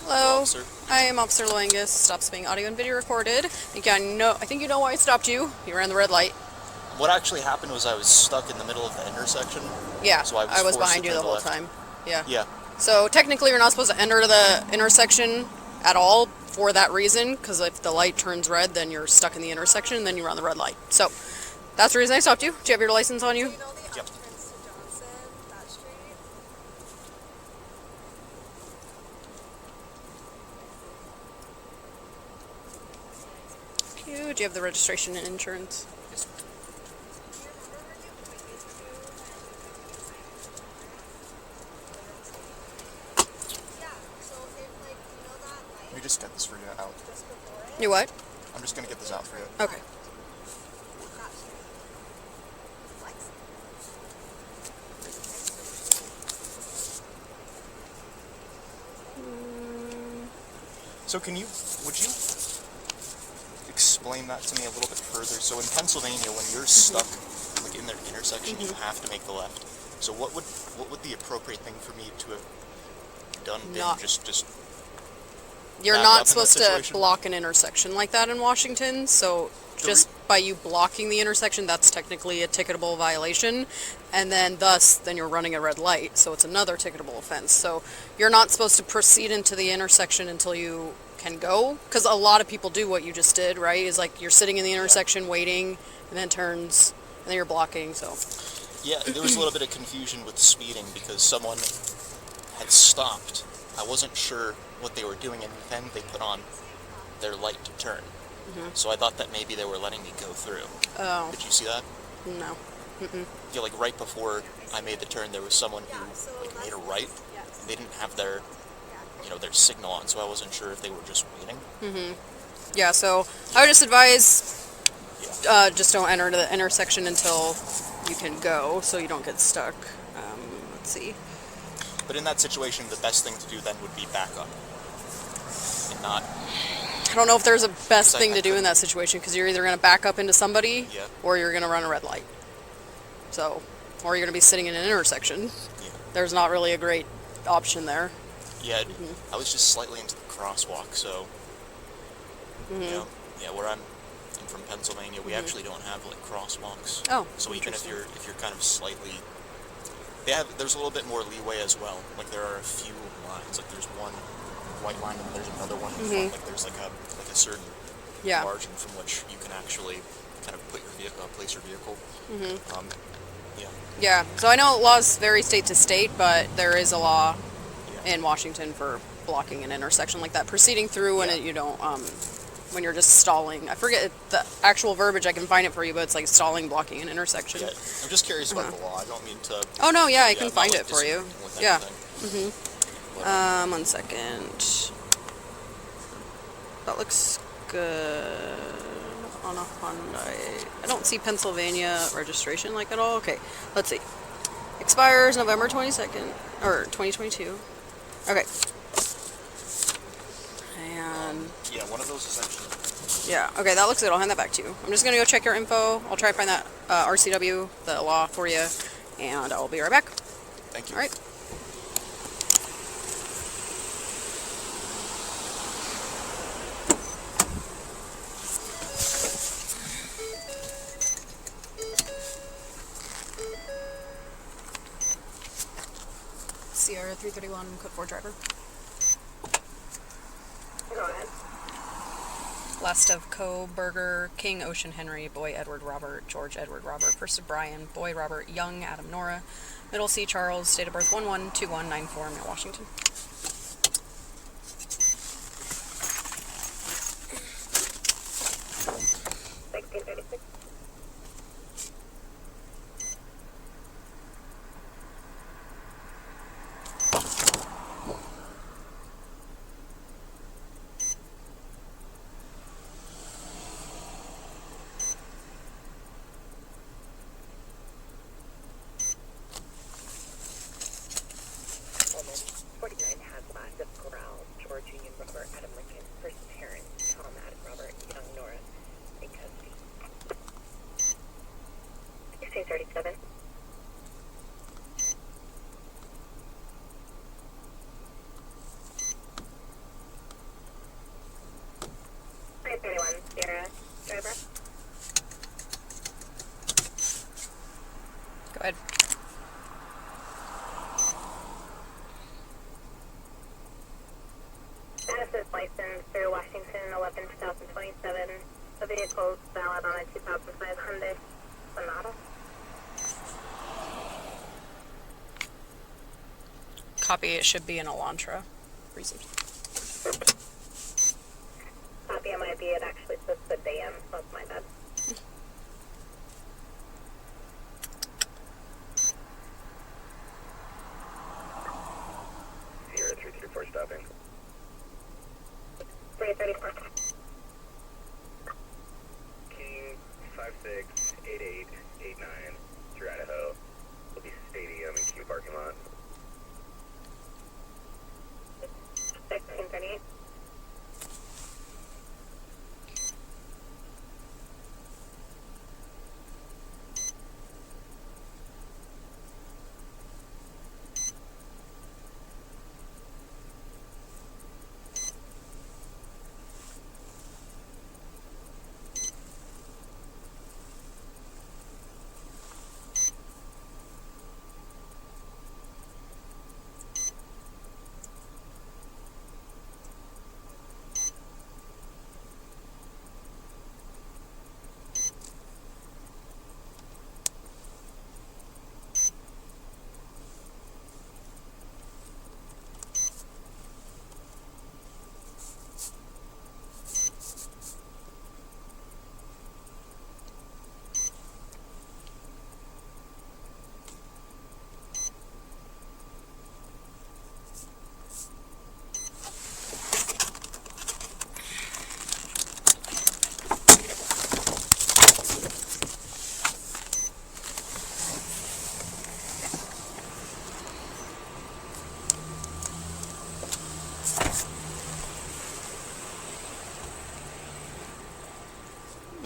Hello. Officer. I am Officer Loangus. Stops being audio and video recorded. I think you know why I stopped you. You ran the red light. What actually happened was I was stuck in the middle of the intersection. Yeah, So I was forced behind to you turn the whole left. time. Yeah. Yeah. So technically you're not supposed to enter the intersection at all for that reason, because if the light turns red, then you're stuck in the intersection, and then you run the red light. So that's the reason I stopped you. Do you have your license on you? Yep. Do you have the registration and insurance? Yes. Let me just get this for you out. You what? I'm just gonna get this out for you. Okay. So would you explain that to me a little bit further? So in Pennsylvania, when you're stuck like in the intersection, you have to make the left. So what would the appropriate thing for me to have done been? Not- Just You're back up not in that supposed to situation? block an intersection like that in Washington, so just by you blocking the intersection, that's technically a ticketable violation, and then then you're running a red light, so it's another ticketable offense. So you're not supposed to proceed into the intersection until you can go, because a lot of people do what you just did, right? Is like you're sitting in the intersection waiting, and then turns, and then you're blocking, so. Yeah, there was a little bit of confusion with speeding because someone had stopped. I wasn't sure what they were doing, and then they put on their light to turn. So I thought that maybe they were letting me go through. Oh, Did you see that? no. Yeah, like right before I made the turn, there was someone who like made a right. And they didn't have their signal on, so I wasn't sure if they were just waiting. Yeah, so I would just advise Yeah. just don't enter the intersection until you can go, so you don't get stuck. Let's see. But in that situation, the best thing to do then would be back up and not. I don't know if there's a best I- thing I to do in couldn't- that situation, because you're either going to back up into somebody Yeah. or you're going to run a red light. So, or you're going to be sitting in an intersection. Yeah. There's not really a great option there. Yeah, I was just slightly into the crosswalk, so yeah, where I'm from Pennsylvania, we actually don't have like crosswalks. Oh, So even if interesting. you're kind of slightly, there's a little bit more leeway as well. Like there are a few lines. Like there's one white line and there's another one in front. Like there's like a certain Yeah. margin from which you can actually kind of put your vehicle, place your vehicle. Yeah. Yeah, so I know laws vary state to state, but there is a law Yeah. in Washington for blocking an intersection like that, proceeding through when Yeah. you don't, when you're just stalling. I forget the actual verbiage. I can find it for you, but it's like stalling, blocking an intersection. Yeah. I'm just curious about the law. I don't mean to. Oh no, yeah, I Yeah, can I'm not, find like, it for you. disagreeing with Yeah. anything. But, 1 second. That looks good on a Hyundai. I don't see Pennsylvania registration like at all. Okay, let's see. Expires November 22nd, or 2022. Okay. And, yeah, one of those is actually. yeah, okay, that looks good. I'll hand that back to you. I'm just going to go check your info. I'll try to find that RCW, the law for you, and I'll be right back. Thank you. All right. Sierra 331, code 4 driver. Go ahead. Last of Kohberger, King, Ocean, Henry, Boy, Edward, Robert, George, Edward, Robert. First of Bryan, Boy, Robert, Young, Adam, Nora. Middle C, Charles, date of birth 112194, Mount Washington. Almost 49 now. The vehicle's valid on a 2005 Hyundai Sonata. Copy, it should be an Elantra. Received. Copy, it might be. It actually says the DM, so that's my bad. Sierra 334 stopping. 334. King 568889 through Idaho. Will be Stadium and Q parking lot. 1638.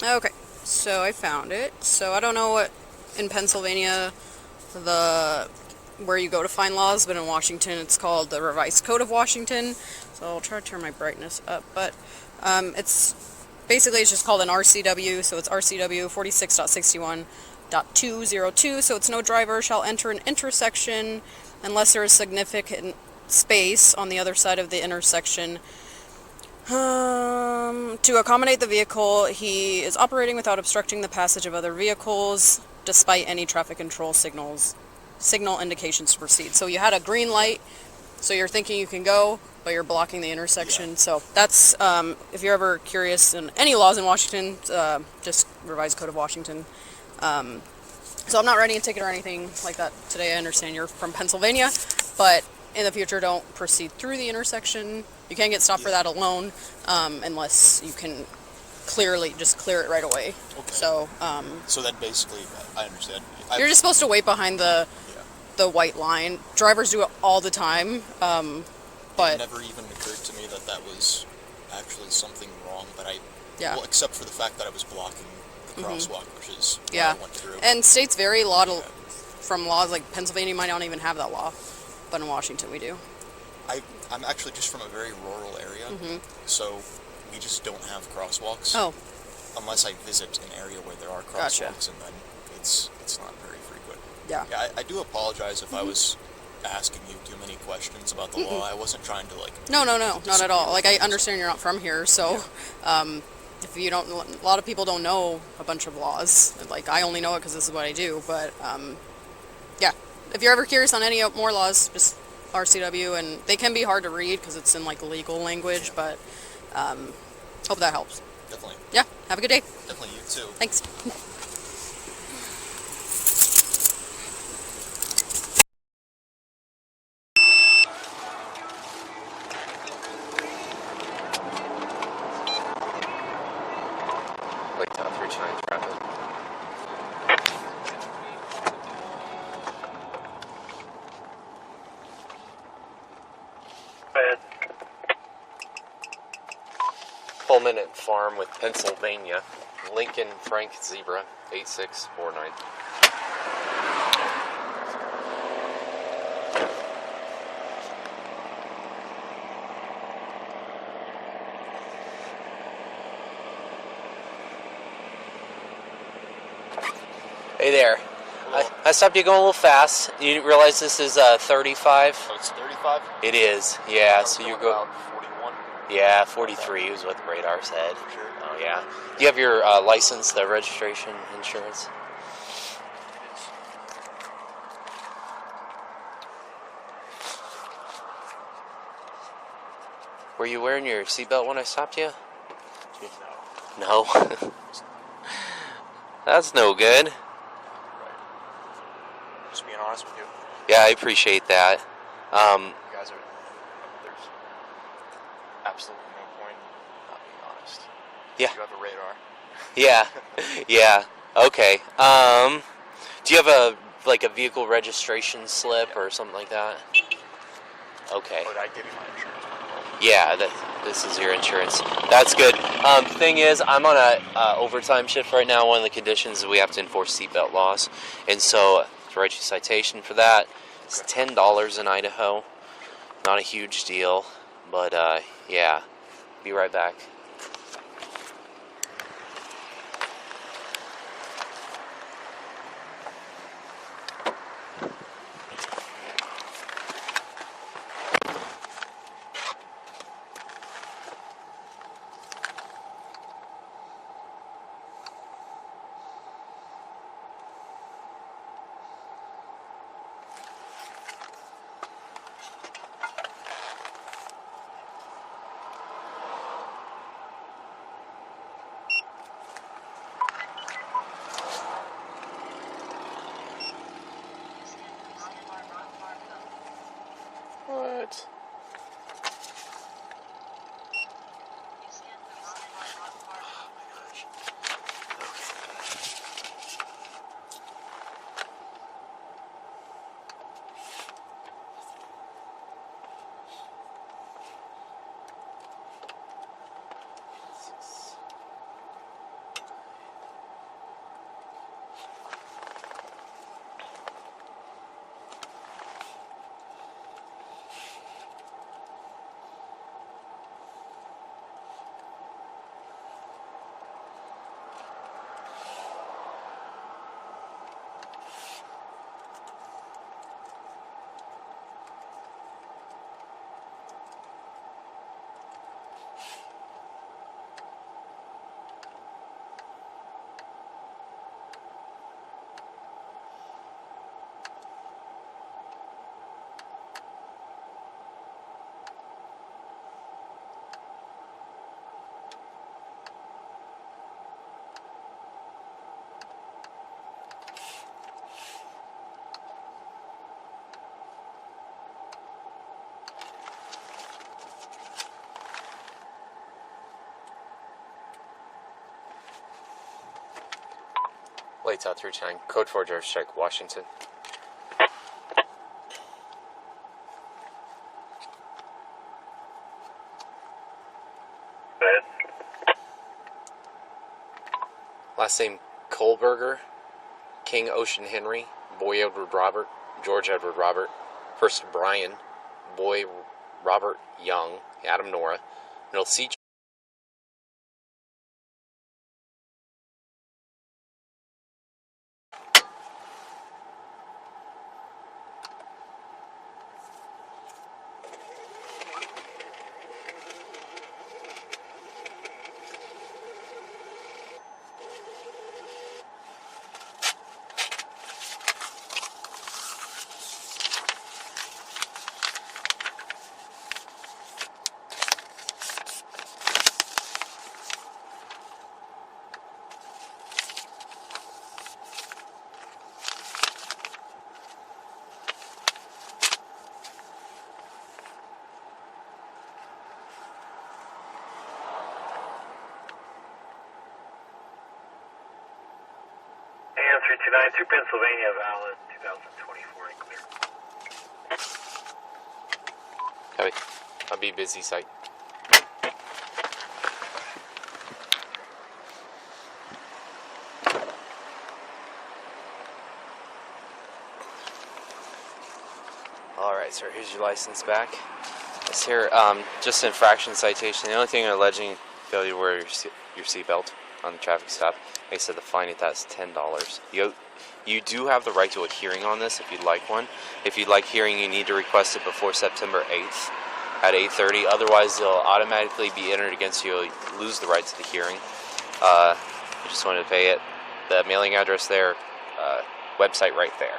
Okay, so I found it. So I don't know what in Pennsylvania where you go to find laws, but in Washington it's called the Revised Code of Washington. So I'll try to turn my brightness up, but it's basically it's just called an RCW. So it's RCW 46.61.202. So it's no driver shall enter an intersection unless there is significant space on the other side of the intersection. To accommodate the vehicle he is operating without obstructing the passage of other vehicles, despite any traffic control signal indications to proceed. So you had a green light, so you're thinking you can go, but you're blocking the intersection. Yeah. So that's, if you're ever curious in any laws in Washington, just Revised Code of Washington. So I'm not writing a ticket or anything like that today. I understand you're from Pennsylvania, but in the future, don't proceed through the intersection. You can't get stopped for that alone, unless you can clearly just clear it right away. Okay. So then basically, I understand. You're just supposed to wait behind the white line. Drivers do it all the time, but it never even occurred to me that was actually something wrong. But well, except for the fact that I was blocking the crosswalk, which is what I went through. And states vary a lot from laws. Like Pennsylvania might not even have that law, but in Washington we do. I'm actually just from a very rural area, so we just don't have crosswalks. Oh. Unless I visit an area where there are crosswalks, and then it's not very frequent. Yeah. Yeah, I do apologize if I was asking you too many questions about the law. I wasn't trying to No, not at all. Like I understand you're not from here, so if you don't, a lot of people don't know a bunch of laws. Like I only know it because this is what I do. But yeah, if you're ever curious on any more laws, just RCW, and they can be hard to read because it's in like legal language, but hope that helps. Definitely. Yeah, have a good day. Definitely, you too. Thanks. Latah 329 traffic. Pullman and Farm with Pennsylvania. Lincoln Frank Zebra 8649. Hey there. I stopped you going a little fast. You didn't realize this is 35? Oh, it's 35? It is, yeah. So you go. About 41. Yeah, 43 is what the radar said. Sure. Oh, yeah. Do you have your license, the registration, insurance? Were you wearing your seatbelt when I stopped you? No. That's no good. Right. Just being honest with you. Yeah, I appreciate that. You guys are. There's absolutely no point in not being honest. Yeah. You have a radar. Yeah. Yeah. Okay. Do you have a vehicle registration slip or something like that? Okay. But I give you my insurance. Yeah, this is your insurance. That's good. Thing is, I'm on a overtime shift right now. One of the conditions is we have to enforce seatbelt laws, and so to write you a citation for that, it's $10 in Idaho. Not a huge deal, but yeah. Be right back. What? Latah 329, code 4 George Strike, Washington. Go ahead. Last name Kohberger, King Ocean Henry, Boy Edward Robert, George Edward Robert, first Bryan, Boy Robert Young, Adam Nora, middle C. AM 329 through Pennsylvania, valid 2024 and clear. Copy. I'll be busy site. Alright, sir, here's your license back. It's here, just an infraction citation. The only thing alleging failure to wear your seatbelt on the traffic stop. Like I said, the fine at that's $10. You do have the right to a hearing on this if you'd like one. If you'd like hearing, you need to request it before September 8th at 8:30. Otherwise, they'll automatically be entered against you. You'll lose the right to the hearing. I just wanted to pay it. The mailing address there, website right there.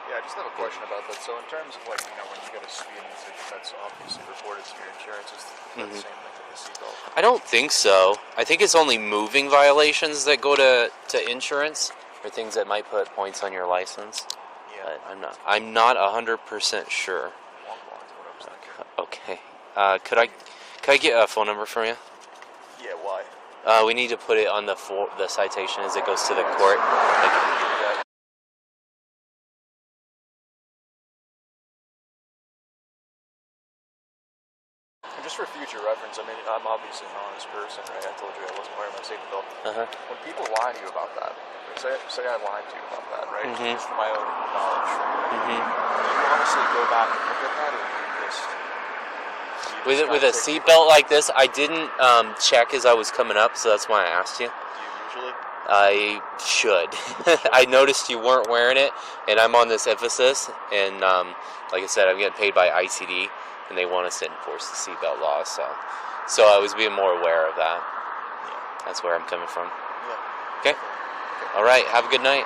Yeah, I just have a question about that. So in terms of like, when you get a speeding ticket, that's obviously reported to your insurance. Is that the same thing with the seatbelt? I don't think so. I think it's only moving violations that go to insurance, or things that might put points on your license. Yeah. But I'm not 100% sure. Long block is what I was thinking. Okay. Could I get a phone number from you? Yeah, why? We need to put it on the citation as it goes to the court. And just for future reference, I mean, I'm obviously an honest person, right? I told you I wasn't wearing my safety belt. When people lie to you about that, say I lied to you about that, right? Just for my own knowledge. Do you honestly go back and look at that, or do you just... With a seatbelt like this, I didn't check as I was coming up, so that's why I asked you. Do you usually? I should. I noticed you weren't wearing it, and I'm on this emphasis, and like I said, I'm getting paid by ICD, and they want us to enforce the seatbelt law, so I was being more aware of that. Yeah. That's where I'm coming from. Yeah. Okay? All right, have a good night.